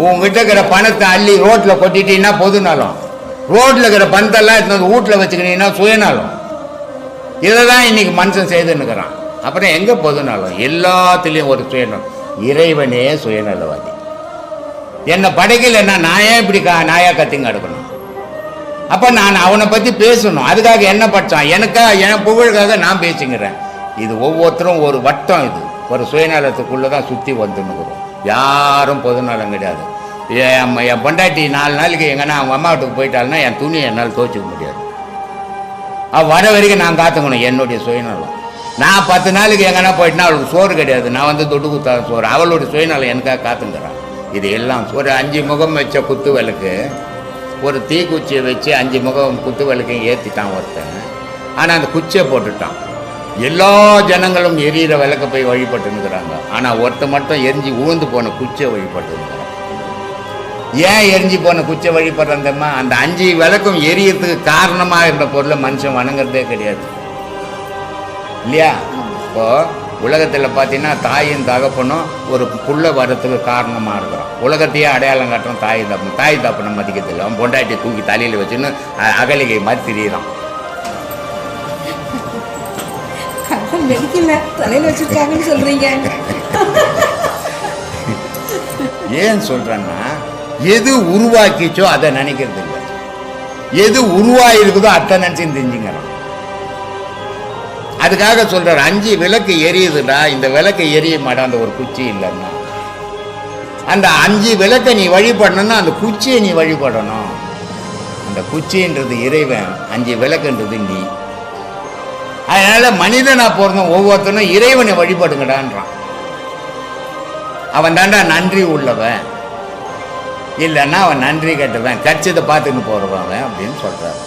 உங்ககிட்ட இருக்கிற பணத்தை அள்ளி ரோட்டில் கொட்டிட்டீங்கன்னா பொதுநலம், ரோட்டில் இருக்கிற பணத்தெல்லாம் எடுத்து வீட்டில் வச்சுக்கிட்டீங்கன்னா சுயநலம். இதை தான் இன்னைக்கு மனுஷன் செய்துன்னுக்கிறான். அப்புறம் எங்கே பொதுநலம்? எல்லாத்துலேயும் ஒரு சுயநலம். இறைவனே சுயநலவாதி. என்னை படைக்கலைன்னா நான் ஏன் இப்படி நாயா கத்திங்க எடுக்கணும்? அப்போ நான் அவனை பற்றி பேசணும். அதுக்காக என்ன படித்தான்? என் புகழுக்காக நான் பேசிக்கிறேன். இது ஒவ்வொருத்தரும் ஒரு வட்டம், இது ஒரு சுயநலத்துக்குள்ளே தான் சுற்றி வந்துன்னுக்குறோம். யாரும் பொதுநலம் கிடையாது. என் பொண்டாட்டி 4 நாளைக்கு எங்கன்னா அவங்க அம்மா வீட்டுக்கு போயிட்டாலுன்னா என் துணியை என்னால் துவைச்சிக்க முடியாது. வர வரைக்கும் நான் காத்துக்கணும் என்னுடைய சுயநலம். நான் 10 நாளைக்கு எங்கன்னா போயிட்டுனா அவளுக்கு சோறு கிடையாது. நான் வந்து தொட்டு குத்தாத சோறு. அவளுடைய சுயநலம் எனக்காக காத்துங்கிறான். இது எல்லாம் ஒரு 5 முகம் வச்ச குத்து விளக்கு, ஒரு தீக்குச்சியை வச்சு 5 முகம் குத்து விளக்கையும் ஏற்றிட்டான் ஒருத்தன். ஆனால் அந்த குச்சியை போட்டுட்டான். எல்லா ஜனங்களும் எரியிற விளக்க போய் வழிபட்டுன்னுக்கிறாங்க. ஆனால் ஒருத்தர் மட்டும் எரிஞ்சு ஊழ்ந்து போன குச்சியை வழிபட்டுருக்கிறான். ஏன் எரிஞ்சு போன குச்சியை வழிபடுறந்தம்மா? அந்த 5 விளக்கும் எரியறதுக்கு காரணமாக இருந்த பொருளை மனுஷன் வணங்குறதே கிடையாது இல்லையா? இப்போ உலகத்தில் பார்த்தீங்கன்னா தாயும் தகப்பனும் ஒரு புள்ள வரத்துக்கு காரணமாக இருக்கிறோம். உலகத்தையே அடையாளம் காட்டுறோம் தாய் தப்பனும். தாய் தப்பனை மதிக்கிறதில்லை. அவன் பொண்டாட்டியை தூக்கி தலையில் வச்சுன்னு அகலிகை மாதிரி திரியிறான். தலையில் வச்சிருக்காங்கன்னு சொல்றீங்க. ஏன் சொல்றேன்னா, எது உருவாக்கிச்சோ அதை நினைக்கிறது இல்லை. எது உருவாயிருக்குதோ அதை நினைச்சு தெரிஞ்சுங்கிறான். அதுக்காக சொல்றாரு 5 விளக்கு எரியுதுடா, இந்த விளக்கு எரிய மாட்டா அந்த ஒரு குச்சி இல்லைன்னா. அந்த 5 விளக்கை நீ வழிபடணும்னா அந்த குச்சியை நீ வழிபடணும். அந்த குச்சின்றது இறைவன், 5 விளக்குன்றது நீ. அதனால மனிதனா பிறந்தோம் ஒவ்வொருத்தனும் இறைவனை வழிபடுங்கடான்றான். அவன் தாண்டா நன்றி உள்ளவன், இல்லைன்னா அவன் நன்றி கட்டுவன், கட்சியத்தை பார்த்துன்னு போறவன் அப்படின்னு சொல்றாரு.